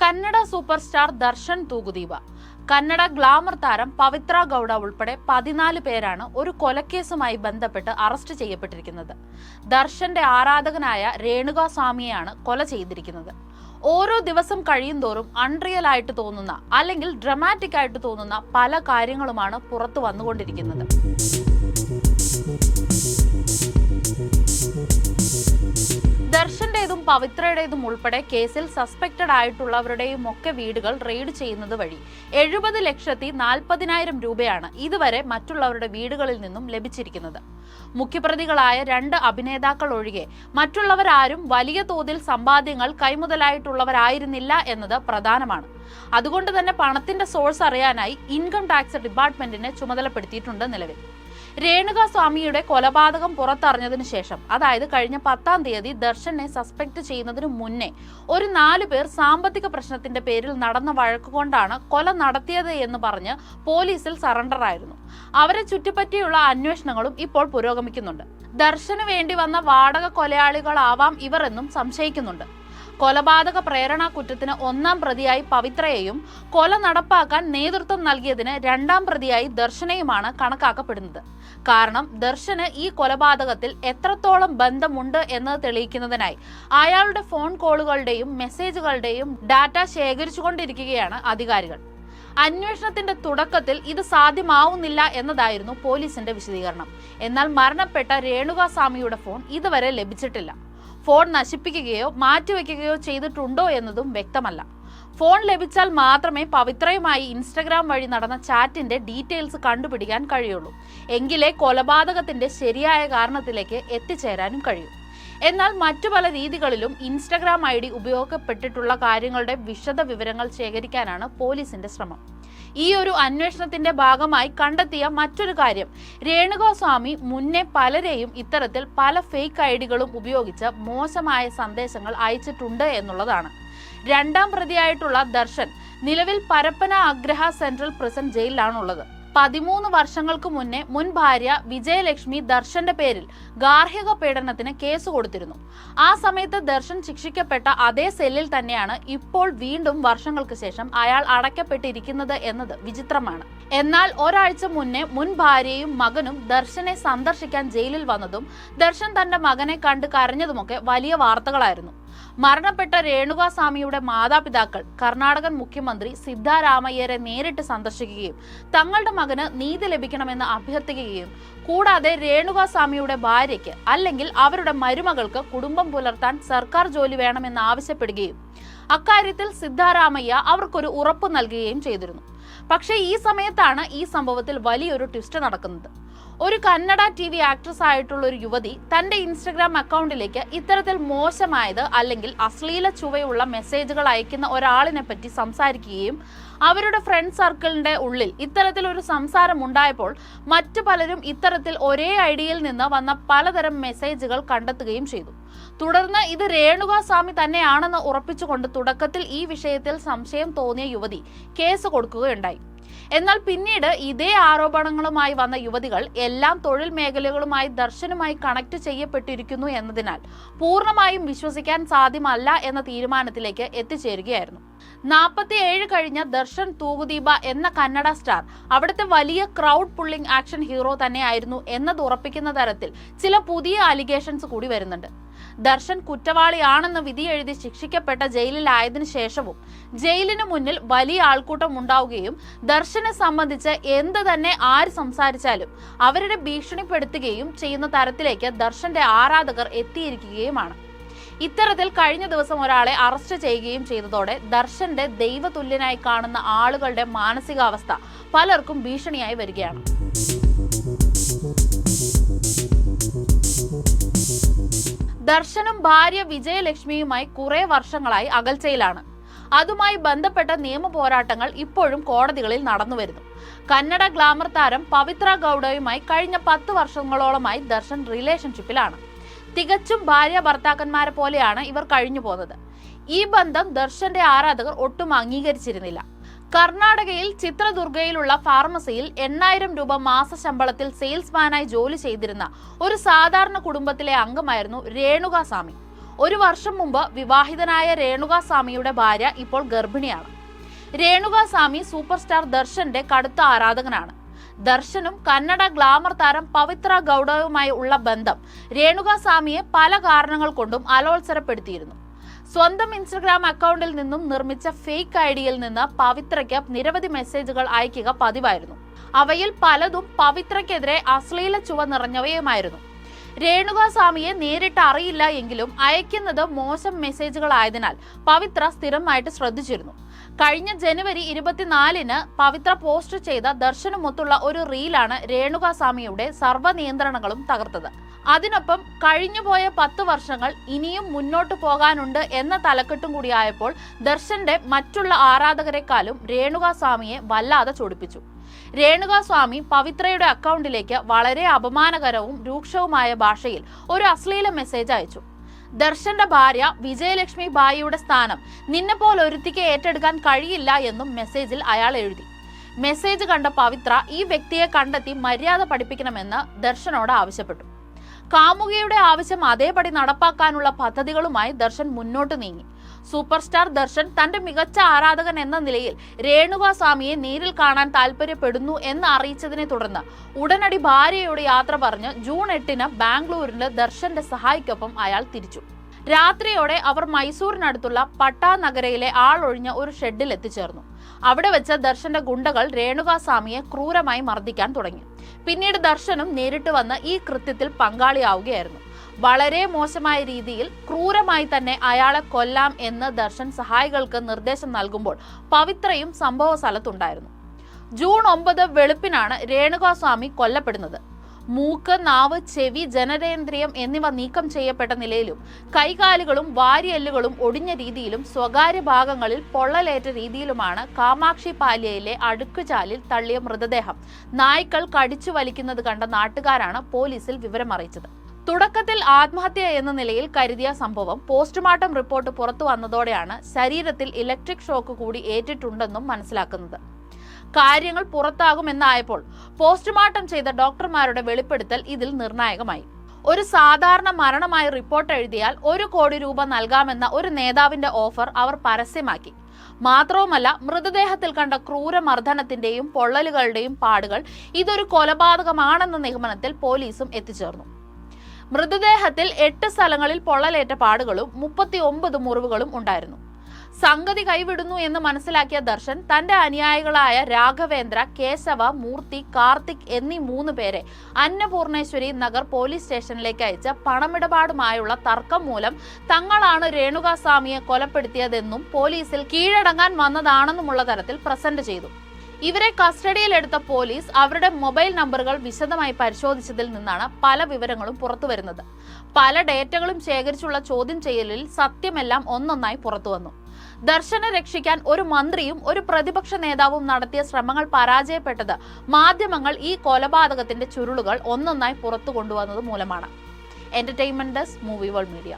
Kannada super star Darshan Thoogudeepa, Kannada glamour താരം പവിത്ര ഗൌഡ ഉൾപ്പെടെ 14 പേരാണ് ഒരു കൊലക്കേസുമായി ബന്ധപ്പെട്ട് അറസ്റ്റ് ചെയ്യപ്പെട്ടിരിക്കുന്നത്. ദർശന്റെ ആരാധകനായ രേണുക സ്വാമിയെയാണ് കൊല ചെയ്തിരിക്കുന്നത്. ഓരോ ദിവസം കഴിയുന്തോറും അൺറിയൽ ആയിട്ട് തോന്നുന്ന അല്ലെങ്കിൽ ഡ്രമാറ്റിക് ആയിട്ട് തോന്നുന്ന പല കാര്യങ്ങളുമാണ് പുറത്തു വന്നുകൊണ്ടിരിക്കുന്നത്. ദർശന്റേതും പവിത്രയുടേതും ഉൾപ്പെടെ കേസിൽ സസ്പെക്റ്റഡ് ആയിട്ടുള്ളവരുടെയും ഒക്കെ വീടുകൾ റെയ്ഡ് ചെയ്യുന്നത് വഴി 70,40,000 രൂപയാണ് ഇതുവരെ മറ്റുള്ളവരുടെ വീടുകളിൽ നിന്നും ലഭിച്ചിരിക്കുന്നത്. മുഖ്യപ്രതികളായ 2 അഭിനേതാക്കൾ ഒഴികെ മറ്റുള്ളവരാരും വലിയ തോതിൽ സമ്പാദ്യങ്ങൾ കൈമുതലായിട്ടുള്ളവരായിരുന്നില്ല എന്നത് പ്രധാനമാണ്. അതുകൊണ്ട് തന്നെ പണത്തിന്റെ സോഴ്സ് അറിയാനായി ഇൻകം ടാക്സ് ഡിപ്പാർട്ട്മെന്റിനെ ചുമതലപ്പെടുത്തിയിട്ടുണ്ട് നിലവിൽ. രേണുക സ്വാമിയുടെ കൊലപാതകം പുറത്തറിഞ്ഞതിനു ശേഷം, അതായത് കഴിഞ്ഞ 10-ാം തീയതി ദർശനെ സസ്പെക്ട് ചെയ്യുന്നതിനു മുന്നേ ഒരു 4 പേർ സാമ്പത്തിക പ്രശ്നത്തിന്റെ പേരിൽ നടന്ന വഴക്കുകൊണ്ടാണ് കൊല നടത്തിയത് എന്ന് പറഞ്ഞ് പോലീസിൽ സറണ്ടർ ആയിരുന്നു. അവരെ ചുറ്റിപ്പറ്റിയുള്ള അന്വേഷണങ്ങളും ഇപ്പോൾ പുരോഗമിക്കുന്നുണ്ട്. ദർശന് വേണ്ടി വന്ന വാടക കൊലയാളികളാവാം ഇവർ എന്നും സംശയിക്കുന്നുണ്ട്. കൊലപാതക പ്രേരണ കുറ്റത്തിന് 1-ാം പ്രതിയായി പവിത്രയെയും കൊല നടപ്പാക്കാൻ നേതൃത്വം നൽകിയതിന് 2-ാം പ്രതിയായി ദർശനെയുമാണ് കണക്കാക്കപ്പെടുന്നത്. കാരണം ദർശന് ഈ കൊലപാതകത്തിൽ എത്രത്തോളം ബന്ധമുണ്ട് എന്നത് തെളിയിക്കുന്നതിനായി അയാളുടെ ഫോൺ കോളുകളുടെയും മെസ്സേജുകളുടെയും ഡാറ്റ ശേഖരിച്ചുകൊണ്ടിരിക്കുകയാണ് അധികാരികൾ. അന്വേഷണത്തിന്റെ തുടക്കത്തിൽ ഇത് സാധ്യമാവുന്നില്ല എന്നതായിരുന്നു പോലീസിന്റെ വിശദീകരണം. എന്നാൽ മരണപ്പെട്ട രേണുക സ്വാമിയുടെ ഫോൺ ഇതുവരെ ലഭിച്ചിട്ടില്ല. ഫോൺ നശിപ്പിക്കുകയോ മാറ്റിവെക്കുകയോ ചെയ്തിട്ടുണ്ടോ എന്നതും വ്യക്തമല്ല. ഫോൺ ലഭിച്ചാൽ മാത്രമേ പവിത്രയുമായി ഇൻസ്റ്റഗ്രാം വഴി നടന്ന ചാറ്റിന്റെ ഡീറ്റെയിൽസ് കണ്ടുപിടിക്കാൻ കഴിയുള്ളൂ. എങ്കിലേ കൊലപാതകത്തിന്റെ ശരിയായ കാരണത്തിലേക്ക് എത്തിച്ചേരാനും കഴിയും. എന്നാൽ മറ്റു പല രീതികളിലും ഇൻസ്റ്റഗ്രാം ID ഉപയോഗപ്പെട്ടിട്ടുള്ള കാര്യങ്ങളുടെ വിശദ വിവരങ്ങൾ ശേഖരിക്കാനാണ് പോലീസിന്റെ ശ്രമം. ഈ ഒരു അന്വേഷണത്തിന്റെ ഭാഗമായി കണ്ടെത്തിയ മറ്റൊരു കാര്യം, രേണുക സ്വാമി മുന്നേ പലരെയും ഇത്തരത്തിൽ പല ഫേക്ക് ഐഡികളും ഉപയോഗിച്ച് മോശമായ സന്ദേശങ്ങൾ അയച്ചിട്ടുണ്ട് എന്നുള്ളതാണ്. 2-ാം പ്രതിയായിട്ടുള്ള ദർശൻ നിലവിൽ പരപ്പന അഗ്രഹ സെൻട്രൽ പ്രിസൺ ജയിലിലാണുള്ളത്. 13 വർഷങ്ങൾക്ക് മുന്നേ മുൻ ഭാര്യ വിജയലക്ഷ്മി ദർശന്റെ പേരിൽ ഗാർഹിക പീഡനത്തിന് കേസ് കൊടുത്തിരുന്നു. ആ സമയത്ത് ദർശൻ ശിക്ഷിക്കപ്പെട്ട അതേ സെല്ലിൽ തന്നെയാണ് ഇപ്പോൾ വീണ്ടും വർഷങ്ങൾക്ക് ശേഷം അയാൾ അടയ്ക്കപ്പെട്ടിരിക്കുന്നത് എന്നത് വിചിത്രമാണ്. എന്നാൽ ഒരാഴ്ച മുന്നേ മുൻ ഭാര്യയും മകനും ദർശനെ സന്ദർശിക്കാൻ ജയിലിൽ വന്നതും ദർശൻ തന്റെ മകനെ കണ്ട് കരഞ്ഞതുമൊക്കെ വലിയ വാർത്തകളായിരുന്നു. മരണപ്പെട്ട രേണുക സ്വാമിയുടെ മാതാപിതാക്കൾ കർണാടകൻ മുഖ്യമന്ത്രി സിദ്ധാരാമയ്യരെ നേരിട്ട് സന്ദർശിക്കുകയും തങ്ങളുടെ മകന് നീതി ലഭിക്കണമെന്ന് അഭ്യർത്ഥിക്കുകയും കൂടാതെ രേണുക സ്വാമിയുടെ ഭാര്യയ്ക്ക് അല്ലെങ്കിൽ അവരുടെ മരുമകൾക്ക് കുടുംബം പുലർത്താൻ സർക്കാർ ജോലി വേണമെന്ന് ആവശ്യപ്പെടുകയും അക്കാര്യത്തിൽ സിദ്ധാരാമയ്യ അവർക്കൊരു ഉറപ്പ് നൽകുകയും ചെയ്തിരുന്നു. പക്ഷേ ഈ സമയത്താണ് ഈ സംഭവത്തിൽ വലിയൊരു ട്വിസ്റ്റ് നടക്കുന്നത്. ഒരു കന്നഡ TV ആക്ട്രസ് ആയിട്ടുള്ള ഒരു യുവതി തന്റെ ഇൻസ്റ്റഗ്രാം അക്കൗണ്ടിലേക്ക് ഇത്തരത്തിൽ മോശമായത് അല്ലെങ്കിൽ അശ്ലീല ചുവയുള്ള മെസ്സേജുകൾ അയക്കുന്ന ഒരാളിനെ പറ്റി സംസാരിക്കുകയും അവരുടെ ഫ്രണ്ട് സർക്കിളിന്റെ ഉള്ളിൽ ഇത്തരത്തിൽ ഒരു സംസാരം ഉണ്ടായപ്പോൾ മറ്റു പലരും ഇത്തരത്തിൽ ഒരേ ഐഡിയിൽ നിന്ന് വന്ന പലതരം മെസ്സേജുകൾ കണ്ടെത്തുകയും ചെയ്തു. തുടർന്ന് ഇത് രേണുക സ്വാമി തന്നെയാണെന്ന് ഉറപ്പിച്ചുകൊണ്ട് തുടക്കത്തിൽ ഈ വിഷയത്തിൽ സംശയം തോന്നിയ യുവതി കേസ് കൊടുക്കുകയുണ്ടായി. എന്നാൽ പിന്നീട് ഇതേ ആരോപണങ്ങളുമായി വന്ന യുവതികൾ എല്ലാം തൊഴിൽ മേഖലകളുമായി ദർശനുമായി കണക്ട് ചെയ്യപ്പെട്ടിരിക്കുന്നു എന്നതിനാൽ പൂർണ്ണമായും വിശ്വസിക്കാൻ സാധ്യമല്ല എന്ന തീരുമാനത്തിലേക്ക് എത്തിച്ചേരുകയായിരുന്നു. 47 കഴിഞ്ഞ ദർശൻ തൂകുദീപ എന്ന കന്നഡ സ്റ്റാർ അവിടുത്തെ വലിയ ക്രൗഡ് പുള്ളിംഗ് ആക്ഷൻ ഹീറോ തന്നെയായിരുന്നു എന്നത് ഉറപ്പിക്കുന്ന തരത്തിൽ ചില പുതിയ അലിഗേഷൻസ് കൂടി വരുന്നുണ്ട്. ദർശൻ കുറ്റവാളിയാണെന്ന് വിധി എഴുതി ശിക്ഷിക്കപ്പെട്ട ജയിലിലായതിനു ശേഷവും ജയിലിനു മുന്നിൽ വലിയ ആൾക്കൂട്ടം ഉണ്ടാവുകയും ദർശനെ സംബന്ധിച്ച് എന്ത് തന്നെ ആര് സംസാരിച്ചാലും അവരുടെ ഭീഷണിപ്പെടുത്തുകയും ചെയ്യുന്ന തരത്തിലേക്ക് ദർശന്റെ ആരാധകർ എത്തിയിരിക്കുകയുമാണ്. ഇത്തരത്തിൽ കഴിഞ്ഞ ദിവസം ഒരാളെ അറസ്റ്റ് ചെയ്യുകയും ചെയ്തതോടെ ദർശന്റെ ദൈവതുല്യനായി കാണുന്ന ആളുകളുടെ മാനസികാവസ്ഥ പലർക്കും ഭീഷണിയായി വരികയാണ്. ദർശനും ഭാര്യ വിജയലക്ഷ്മിയുമായി കുറെ വർഷങ്ങളായി അകൽച്ചയിലാണ്. അതുമായി ബന്ധപ്പെട്ട നിയമ പോരാട്ടങ്ങൾ ഇപ്പോഴും കോടതികളിൽ നടന്നുവരുന്നു. കന്നഡ ഗ്ലാമർ താരം പവിത്ര ഗൌഡയുമായി കഴിഞ്ഞ 10 വർഷങ്ങളോളമായി ദർശൻ റിലേഷൻഷിപ്പിലാണ്. തികച്ചും ഭാര്യ ഭർത്താക്കന്മാരെ പോലെയാണ് ഇവർ കഴിഞ്ഞു പോകുന്നത്. ഈ ബന്ധം ദർശന്റെ ആരാധകർ ഒട്ടും അംഗീകരിച്ചിരുന്നില്ല. കർണാടകയിൽ ചിത്രദുർഗയിലുള്ള ഫാർമസിയിൽ 8,000 രൂപ മാസ ശമ്പളത്തിൽ സെയിൽസ്മാനായി ജോലി ചെയ്തിരുന്ന ഒരു സാധാരണ കുടുംബത്തിലെ അംഗമായിരുന്നു രേണുക സ്വാമി. 1 വർഷം മുമ്പ് വിവാഹിതനായ രേണുകാസ്വാമിയുടെ ഭാര്യ ഇപ്പോൾ ഗർഭിണിയാണ്. രേണുകാസ്വാമി സൂപ്പർ സ്റ്റാർ ദർശന്റെ കടുത്ത ആരാധകനാണ്. ദർശനും കന്നഡ ഗ്ലാമർ താരം പവിത്ര ഗൗഡയുമായി ഉള്ള ബന്ധം രേണുകാസ്വാമിയെ പല കാരണങ്ങൾ കൊണ്ടും അലോത്സരപ്പെടുത്തിയിരുന്നു. സ്വന്തം ഇൻസ്റ്റഗ്രാം അക്കൗണ്ടിൽ നിന്നും നിർമ്മിച്ച ഫേക്ക് ഐഡിയിൽ നിന്ന് പവിത്രയ്ക്ക് നിരവധി മെസ്സേജുകൾ അയക്കുക പതിവായിരുന്നു. അവയിൽ പലതും പവിത്രയ്ക്കെതിരെ അശ്ലീല ചുവ നിറഞ്ഞവയുമായിരുന്നു. രേണുകാസ്വാമിയെ നേരിട്ട് അറിയില്ല എങ്കിലും അയക്കുന്നത് മോശം മെസ്സേജുകളായതിനാൽ പവിത്ര സ്ഥിരമായിട്ട് ശ്രദ്ധിച്ചിരുന്നു. കഴിഞ്ഞ ജനുവരി 24-ന് പവിത്ര പോസ്റ്റ് ചെയ്ത ദർശനുമൊത്തുള്ള ഒരു റീലാണ് രേണുകാസ്വാമിയുടെ സർവ്വ നിയന്ത്രണങ്ങളും തകർത്തത്. അതിനൊപ്പം കഴിഞ്ഞുപോയ 10 വർഷങ്ങൾ ഇനിയും മുന്നോട്ട് പോകാനുണ്ട് എന്ന തലക്കെട്ടും കൂടിയായപ്പോൾ ദർശന്റെ മറ്റുള്ള ആരാധകരെക്കാളും രേണുകാസ്വാമിയെ വല്ലാതെ ചൊടിപ്പിച്ചു. രേണുകാസ്വാമി പവിത്രയുടെ അക്കൗണ്ടിലേക്ക് വളരെ അപമാനകരവും രൂക്ഷവുമായ ഭാഷയിൽ ഒരു അശ്ലീല മെസ്സേജ് അയച്ചു. ദർശന്റെ ഭാര്യ വിജയലക്ഷ്മി ബായിയുടെ സ്ഥാനം നിന്നെപ്പോലെ ഒരുത്തിക്ക് ഏറ്റെടുക്കാൻ കഴിയില്ല എന്നും മെസ്സേജിൽ അയാൾ എഴുതി. മെസ്സേജ് കണ്ട പവിത്ര ഈ വ്യക്തിയെ കണ്ടെത്തി മര്യാദ പഠിപ്പിക്കണമെന്ന് ദർശനോട് ആവശ്യപ്പെട്ടു. കാമുകിയുടെ ആവശ്യം അതേപടി നടപ്പാക്കാനുള്ള പദ്ധതികളുമായി ദർശൻ മുന്നോട്ട് നീങ്ങി. സൂപ്പർ സ്റ്റാർ ദർശൻ തന്റെ മികച്ച ആരാധകൻ എന്ന നിലയിൽ രേണുകാസ്വാമിയെ നേരിൽ കാണാൻ താല്പര്യപ്പെടുന്നു എന്ന് അറിയിച്ചതിനെ തുടർന്ന് ഉടനടി ഭാര്യയോട് യാത്ര പറഞ്ഞ് ജൂൺ 8-ന് ബാംഗ്ലൂരിൽ ദർശന്റെ സഹായിക്കൊപ്പം അയാൾ തിരിച്ചു. രാത്രിയോടെ അവർ മൈസൂരിനടുത്തുള്ള പട്ടാ നഗരയിലെ ആളൊഴിഞ്ഞ ഒരു ഷെഡിൽ എത്തിച്ചേർന്നു. അവിടെ വെച്ച് ദർശന്റെ ഗുണ്ടകൾ രേണുകാസ്വാമിയെ ക്രൂരമായി മർദ്ദിക്കാൻ തുടങ്ങി. പിന്നീട് ദർശനും നേരിട്ട് വന്ന് ഈ കൃത്യത്തിൽ പങ്കാളിയാവുകയായിരുന്നു. വളരെ മോശമായ രീതിയിൽ ക്രൂരമായി തന്നെ അയാളെ കൊല്ലാം എന്ന് ദർശൻ സഹായികൾക്ക് നിർദ്ദേശം നൽകുമ്പോൾ പവിത്രയും സംഭവ സ്ഥലത്തുണ്ടായിരുന്നു. ജൂൺ 9 വെളുപ്പിനാണ് രേണുകാസ്വാമി കൊല്ലപ്പെടുന്നത്. മൂക്ക്, നാവ്, ചെവി, ജനനേന്ദ്രിയം എന്നിവ നീക്കം ചെയ്യപ്പെട്ട നിലയിലും കൈകാലുകളും വാരിയെല്ലുകളും ഒടിഞ്ഞ രീതിയിലും സ്വകാര്യ ഭാഗങ്ങളിൽ പൊള്ളലേറ്റ രീതിയിലുമാണ് കാമാക്ഷി പാല്യയിലെ അഴുക്കുചാലിൽ തള്ളിയ മൃതദേഹം നായ്ക്കൾ കടിച്ചു വലിക്കുന്നത് കണ്ട നാട്ടുകാരാണ് പോലീസിൽ വിവരമറിയിച്ചത്. തുടക്കത്തിൽ ആത്മഹത്യ എന്ന നിലയിൽ കരുതിയ സംഭവം പോസ്റ്റ്മോർട്ടം റിപ്പോർട്ട് പുറത്തു വന്നതോടെയാണ് ശരീരത്തിൽ ഇലക്ട്രിക് ഷോക്ക് കൂടി ഏറ്റിട്ടുണ്ടെന്നും മനസ്സിലാക്കുന്നത്. കാര്യങ്ങൾ പുറത്താകുമെന്നായപ്പോൾ പോസ്റ്റ്മോർട്ടം ചെയ്ത ഡോക്ടർമാരുടെ വെളിപ്പെടുത്തൽ ഇതിൽ നിർണായകമായി. ഒരു സാധാരണ മരണമായി റിപ്പോർട്ട് എഴുതിയാൽ 1 കോടി രൂപ നൽകാമെന്ന ഒരു നേതാവിന്റെ ഓഫർ അവർ പരസ്യമാക്കി. മാത്രവുമല്ല, മൃതദേഹത്തിൽ കണ്ട ക്രൂരമർദ്ദനത്തിന്റെയും പൊള്ളലുകളുടെയും പാടുകൾ ഇതൊരു കൊലപാതകമാണെന്ന നിഗമനത്തിൽ പോലീസും എത്തിച്ചേർന്നു. മൃതദേഹത്തിൽ 8 സ്ഥലങ്ങളിൽ പൊള്ളലേറ്റ പാടുകളും 39 മുറിവുകളും ഉണ്ടായിരുന്നു. സംഗതി കൈവിടുന്നു എന്ന് മനസ്സിലാക്കിയ ദർശൻ തന്റെ അനുയായികളായ രാഘവേന്ദ്ര, കേശവ, മൂർത്തി, കാർത്തിക് എന്നീ 3 പേരെ അന്നപൂർണേശ്വരി നഗർ പോലീസ് സ്റ്റേഷനിലേക്ക് അയച്ച് പണമിടപാടുമായുള്ള തർക്കം മൂലം തങ്ങളാണ് രേണുകാസ്വാമിയെ കൊലപ്പെടുത്തിയതെന്നും പോലീസിൽ കീഴടങ്ങാൻ വന്നതാണെന്നുമുള്ള തരത്തിൽ പ്രസന്റ് ചെയ്തു. ഇവരെ കസ്റ്റഡിയിലെടുത്ത പോലീസ് അവരുടെ മൊബൈൽ നമ്പറുകൾ വിശദമായി പരിശോധിച്ചതിൽ നിന്നാണ് പല വിവരങ്ങളും പുറത്തുവരുന്നത്. പല ഡേറ്റകളും ശേഖരിച്ചുള്ള ചോദ്യം ചെയ്യലിൽ സത്യമെല്ലാം ഒന്നൊന്നായി പുറത്തുവന്നു. ദർശനെ രക്ഷിക്കാൻ ഒരു മന്ത്രിയും ഒരു പ്രതിപക്ഷ നേതാവും നടത്തിയ ശ്രമങ്ങൾ പരാജയപ്പെട്ടത് മാധ്യമങ്ങൾ ഈ കൊലപാതകത്തിന്റെ ചുരുളുകൾ ഒന്നൊന്നായി പുറത്തു കൊണ്ടുവന്നത് മൂലമാണ്. Entertainment desk, movie world media.